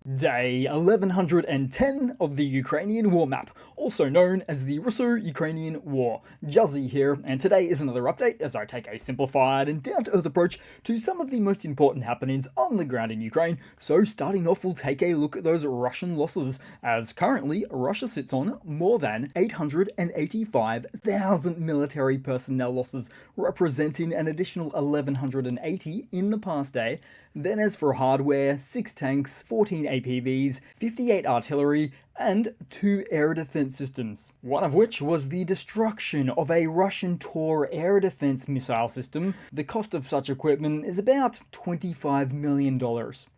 Day 1110 of the Ukrainian War Map, also known as the Russo-Ukrainian War. Juzzie here, and today is another update as I take a simplified and down-to-earth approach to some of the most important happenings on the ground in Ukraine. So starting off, we'll take a look at those Russian losses, as currently Russia sits on more than 885,000 military personnel losses, representing an additional 1180 in the past day. Then as for hardware, 6 tanks, 14 APVs, 58 artillery, and 2 air defense systems, one of which was the destruction of a Russian Tor air defense missile system. The cost of such equipment is about $25 million.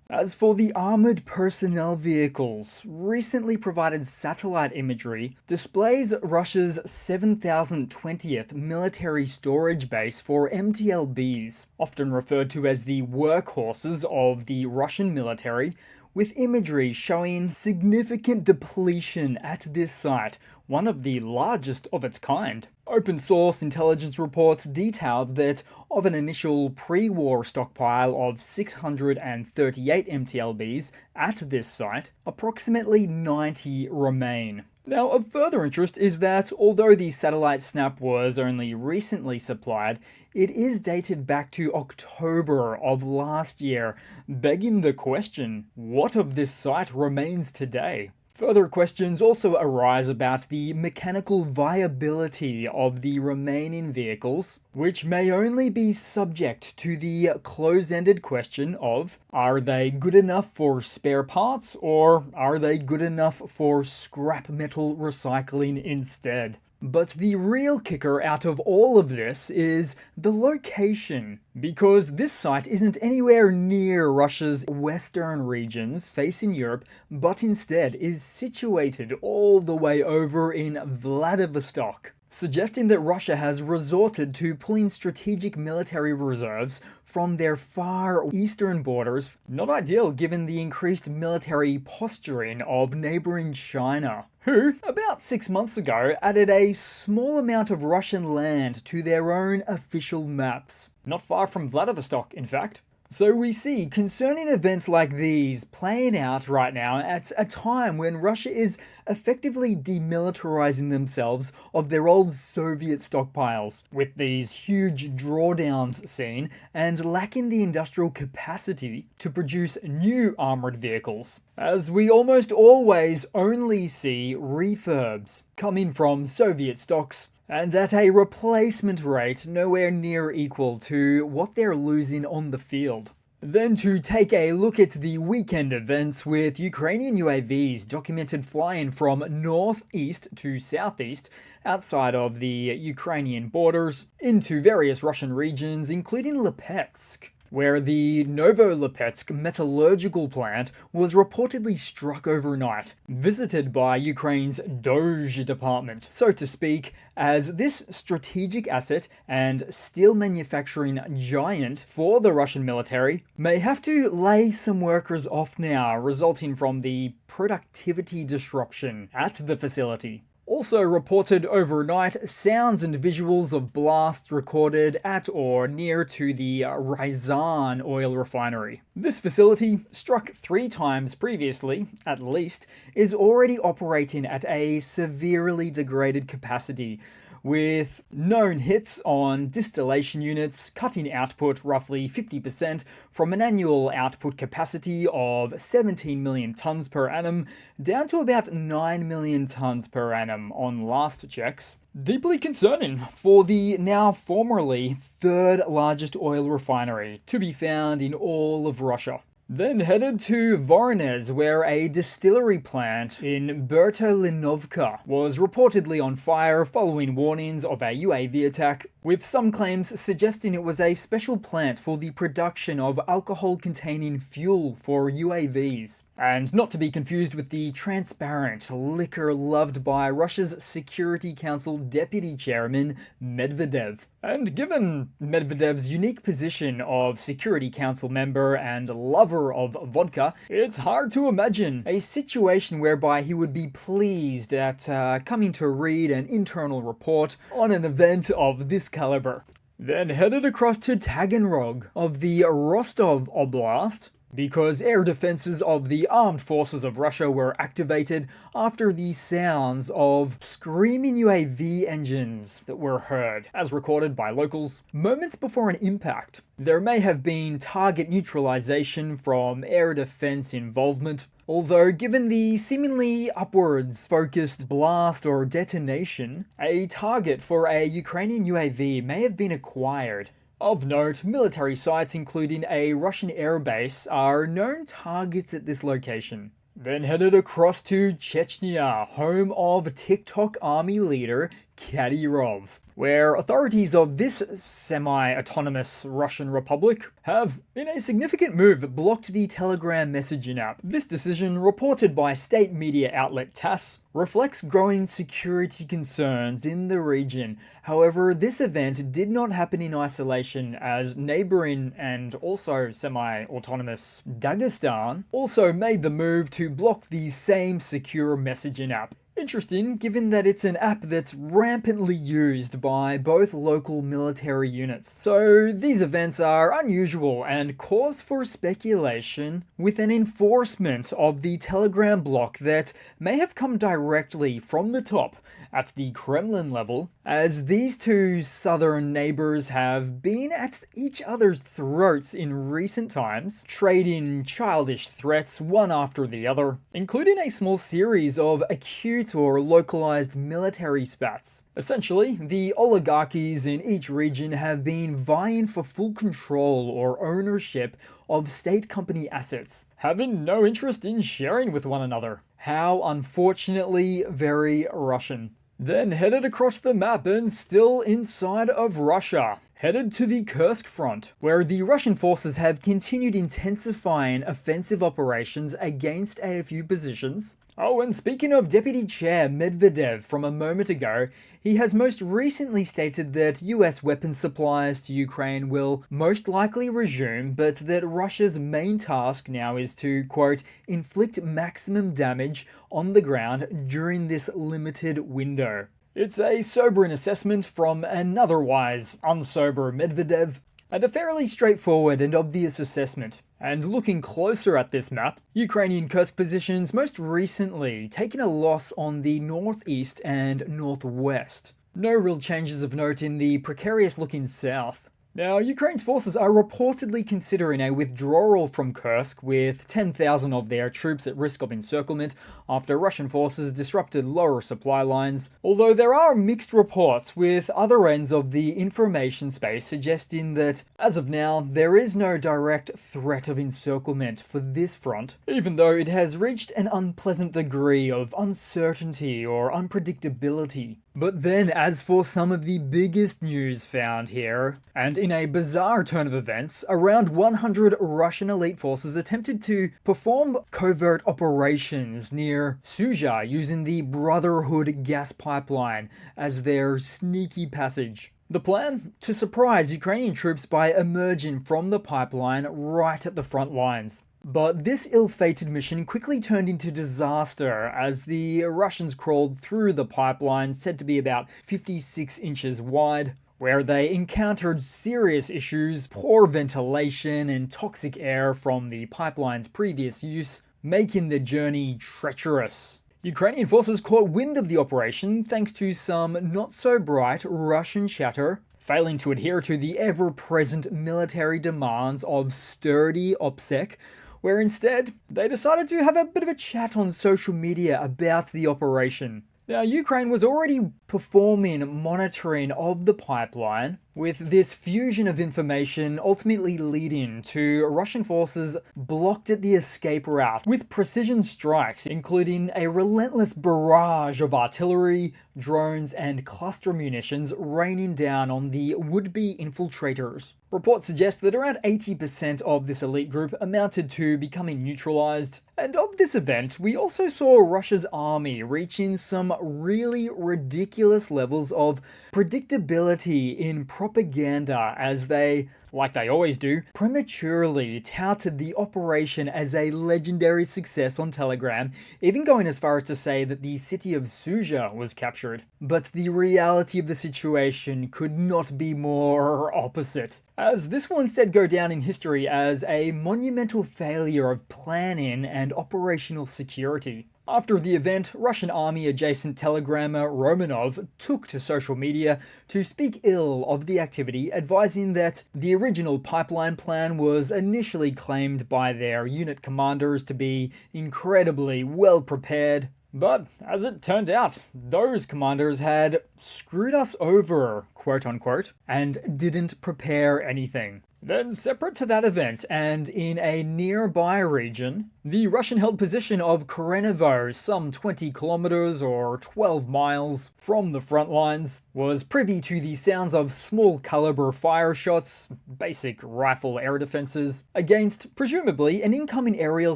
As for the armored personnel vehicles, recently provided satellite imagery displays Russia's 7,020th military storage base for MTLBs, often referred to as the workhorses of the Russian military, with imagery showing significant depletion at this site, one of the largest of its kind. Open source intelligence reports detailed that of an initial pre-war stockpile of 638 MTLBs at this site, approximately 90 remain. Now, of further interest is that although the satellite snap was only recently supplied, it is dated back to October of last year, begging the question, what of this site remains today? Further questions also arise about the mechanical viability of the remaining vehicles, which may only be subject to the close-ended question of, are they good enough for spare parts, or are they good enough for scrap metal recycling instead? But the real kicker out of all of this is the location, because this site isn't anywhere near Russia's western regions facing Europe, but instead is situated all the way over in Vladivostok, suggesting that Russia has resorted to pulling strategic military reserves from their far eastern borders, not ideal given the increased military posturing of neighboring China, who, about 6 months ago, added a small amount of Russian land to their own official maps. Not far from Vladivostok, in fact. So we see concerning events like these playing out right now at a time when Russia is effectively demilitarizing themselves of their old Soviet stockpiles, with these huge drawdowns seen and lacking the industrial capacity to produce new armored vehicles, as we almost always only see refurbs coming from Soviet stocks, and at a replacement rate nowhere near equal to what they're losing on the field. Then to take a look at the weekend events, with Ukrainian UAVs documented flying from northeast to southeast outside of the Ukrainian borders into various Russian regions, including Lipetsk, where the Novolipetsk metallurgical plant was reportedly struck overnight, visited by Ukraine's Doge department, so to speak, as this strategic asset and steel manufacturing giant for the Russian military may have to lay some workers off now, resulting from the productivity disruption at the facility. Also reported overnight sounds and visuals of blasts recorded at or near to the Ryazan oil refinery. This facility, struck 3 times previously, at least, is already operating at a severely degraded capacity, with known hits on distillation units, cutting output roughly 50% from an annual output capacity of 17 million tonnes per annum down to about 9 million tonnes per annum on last checks. Deeply concerning for the now formerly 3rd largest oil refinery to be found in all of Russia. Then headed to Voronezh, where a distillery plant in Bertolinovka was reportedly on fire following warnings of a UAV attack, with some claims suggesting it was a special plant for the production of alcohol-containing fuel for UAVs. And not to be confused with the transparent liquor loved by Russia's Security Council Deputy Chairman Medvedev. And given Medvedev's unique position of Security Council member and lover of vodka, it's hard to imagine a situation whereby he would be pleased at coming to read an internal report on an event of this caliber. Then headed across to Taganrog of the Rostov Oblast, because air defenses of the armed forces of Russia were activated after the sounds of screaming UAV engines that were heard, as recorded by locals, moments before an impact. There may have been target neutralization from air defense involvement, although given the seemingly upwards focused blast or detonation, a target for a Ukrainian UAV may have been acquired. Of note, military sites including a Russian airbase are known targets at this location. Then headed across to Chechnya, home of TikTok army leader Kadyrov, where authorities of this semi-autonomous Russian republic have, in a significant move, blocked the Telegram messaging app. This decision, reported by state media outlet TASS, reflects growing security concerns in the region. However, this event did not happen in isolation, as neighboring and also semi-autonomous Dagestan also made the move to block the same secure messaging app. Interesting, given that it's an app that's rampantly used by both local military units. So these events are unusual and cause for speculation, with an enforcement of the Telegram block that may have come directly from the top at the Kremlin level, as these two southern neighbors have been at each other's throats in recent times, trading childish threats one after the other, including a small series of acute or localized military spats. Essentially, the oligarchies in each region have been vying for full control or ownership of state company assets, having no interest in sharing with one another. How unfortunately very Russian. Then headed across the map and still inside of Russia, headed to the Kursk front, where the Russian forces have continued intensifying offensive operations against AFU positions. Oh, and speaking of Deputy Chair Medvedev from a moment ago, he has most recently stated that US weapons supplies to Ukraine will most likely resume, but that Russia's main task now is to, quote, inflict maximum damage on the ground during this limited window. It's a sobering assessment from an otherwise unsober Medvedev, and a fairly straightforward and obvious assessment. And looking closer at this map, Ukrainian Kursk positions most recently taken a loss on the northeast and northwest. No real changes of note in the precarious looking south. Now, Ukraine's forces are reportedly considering a withdrawal from Kursk, with 10,000 of their troops at risk of encirclement after Russian forces disrupted lower supply lines, although there are mixed reports with other ends of the information space suggesting that, as of now, there is no direct threat of encirclement for this front, even though it has reached an unpleasant degree of uncertainty or unpredictability. But then, as for some of the biggest news found here, and in a bizarre turn of events, around 100 Russian elite forces attempted to perform covert operations near Sudzha using the Brotherhood gas pipeline as their sneaky passage. The plan? To surprise Ukrainian troops by emerging from the pipeline right at the front lines. But this ill-fated mission quickly turned into disaster as the Russians crawled through the pipeline, said to be about 56 inches wide, where they encountered serious issues, poor ventilation and toxic air from the pipeline's previous use, making the journey treacherous. Ukrainian forces caught wind of the operation thanks to some not-so-bright Russian chatter, failing to adhere to the ever-present military demands of sturdy OPSEC, where instead they decided to have a bit of a chat on social media about the operation. Now, Ukraine was already performing monitoring of the pipeline, with this fusion of information ultimately leading to Russian forces blocked at the escape route with precision strikes, including a relentless barrage of artillery, drones, and cluster munitions raining down on the would-be infiltrators. Reports suggest that around 80% of this elite group amounted to becoming neutralized. And of this event, we also saw Russia's army reaching some really ridiculous levels of predictability in propaganda as they like they always do, prematurely touted the operation as a legendary success on Telegram, even going as far as to say that the city of Suja was captured. But the reality of the situation could not be more opposite, as this will instead go down in history as a monumental failure of planning and operational security. After the event, Russian army-adjacent telegrammer Romanov took to social media to speak ill of the activity, advising that the original pipeline plan was initially claimed by their unit commanders to be incredibly well prepared. But, as it turned out, those commanders had screwed us over, quote-unquote, and didn't prepare anything. Then, separate to that event, and in a nearby region, the Russian-held position of Korenovo, some 20 kilometers or 12 miles from the front lines, was privy to the sounds of small-caliber fire shots, basic rifle air defenses, against, presumably, an incoming aerial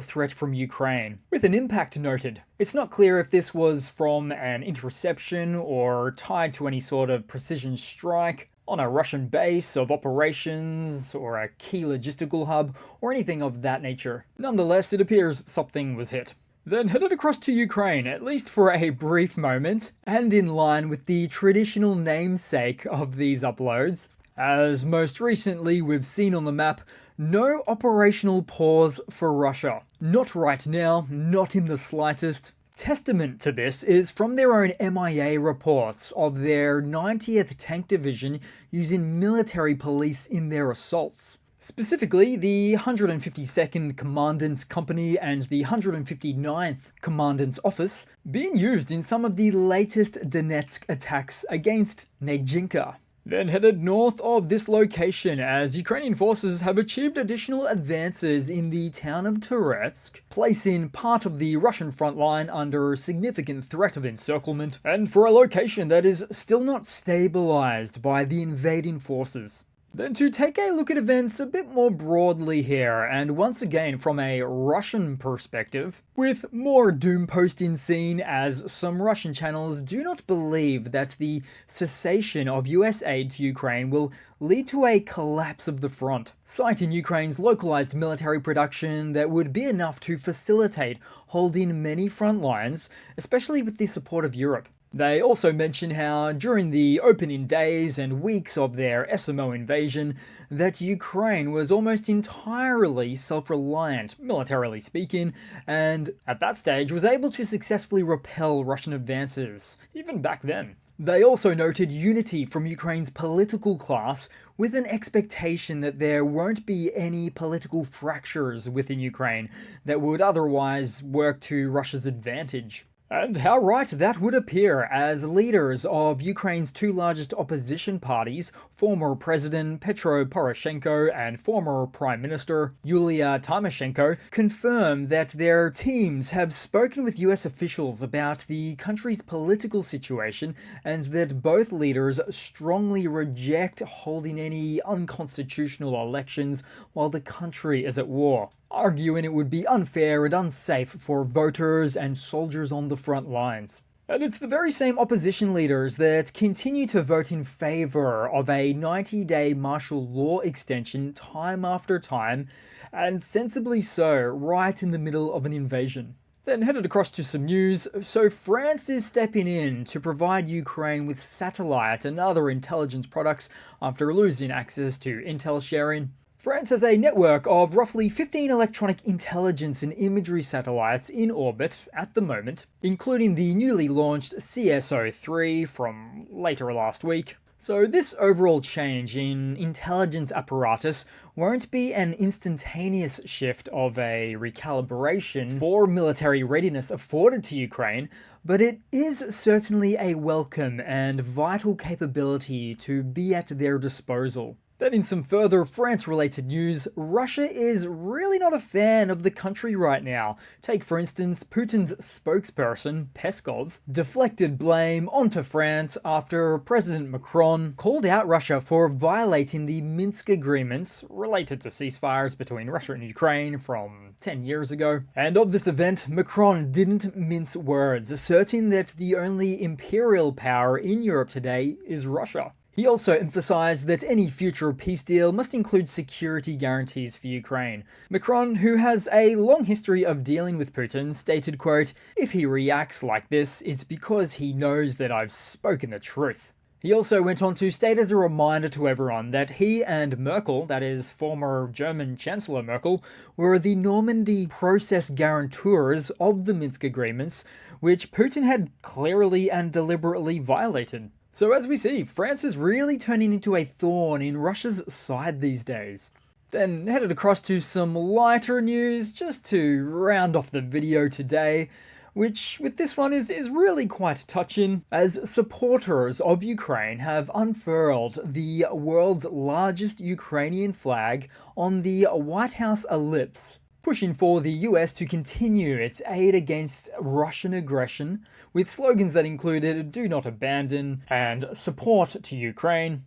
threat from Ukraine, with an impact noted. It's not clear if this was from an interception or tied to any sort of precision strike on a Russian base of operations or a key logistical hub or anything of that nature. Nonetheless, it appears something was hit. Then headed across to Ukraine, at least for a brief moment, and in line with the traditional namesake of these uploads, as most recently we've seen on the map, no operational pause for Russia. Not right now, not in the slightest. Testament to this is from their own MIA reports of their 90th Tank Division using military police in their assaults. Specifically, the 152nd Commandant's Company and the 159th Commandant's Office being used in some of the latest Donetsk attacks against Nejinka. Then headed north of this location as Ukrainian forces have achieved additional advances in the town of Toretsk, placing part of the Russian front line under significant threat of encirclement, and for a location that is still not stabilized by the invading forces. Then to take a look at events a bit more broadly here, and once again from a Russian perspective, with more doom posting seen as some Russian channels do not believe that the cessation of US aid to Ukraine will lead to a collapse of the front, citing Ukraine's localized military production that would be enough to facilitate holding many front lines, especially with the support of Europe. They also mention how, during the opening days and weeks of their SMO invasion, that Ukraine was almost entirely self-reliant, militarily speaking, and at that stage was able to successfully repel Russian advances, even back then. They also noted unity from Ukraine's political class, with an expectation that there won't be any political fractures within Ukraine that would otherwise work to Russia's advantage. And how right that would appear, as leaders of Ukraine's two largest opposition parties, former President Petro Poroshenko and former Prime Minister Yulia Tymoshenko, confirm that their teams have spoken with US officials about the country's political situation and that both leaders strongly reject holding any unconstitutional elections while the country is at war, arguing it would be unfair and unsafe for voters and soldiers on the front lines. And it's the very same opposition leaders that continue to vote in favour of a 90-day martial law extension time after time, and sensibly so, right in the middle of an invasion. Then headed across to some news. So France is stepping in to provide Ukraine with satellite and other intelligence products after losing access to intel sharing. France has a network of roughly 15 electronic intelligence and imagery satellites in orbit at the moment, including the newly launched CSO-3 from later last week. So this overall change in intelligence apparatus won't be an instantaneous shift of a recalibration for military readiness afforded to Ukraine, but it is certainly a welcome and vital capability to be at their disposal. Then in some further France-related news, Russia is really not a fan of the country right now. Take, for instance, Putin's spokesperson, Peskov, deflected blame onto France after President Macron called out Russia for violating the Minsk agreements related to ceasefires between Russia and Ukraine from 10 years ago. And of this event, Macron didn't mince words, asserting that the only imperial power in Europe today is Russia. He also emphasized that any future peace deal must include security guarantees for Ukraine. Macron, who has a long history of dealing with Putin, stated, quote, "If he reacts like this, it's because he knows that I've spoken the truth." He also went on to state as a reminder to everyone that he and Merkel, that is, former German Chancellor Merkel, were the Normandy process guarantors of the Minsk agreements, which Putin had clearly and deliberately violated. So as we see, France is really turning into a thorn in Russia's side these days. Then headed across to some lighter news just to round off the video today, which with this one is really quite touching, as supporters of Ukraine have unfurled the world's largest Ukrainian flag on the White House ellipse, pushing for the US to continue its aid against Russian aggression, with slogans that included "Do not abandon" and "Support to Ukraine"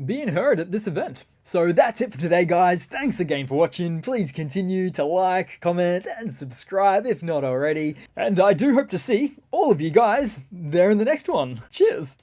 being heard at this event. So that's it for today, guys. Thanks again for watching. Please continue to like, comment, and subscribe if not already. And I do hope to see all of you guys there in the next one. Cheers!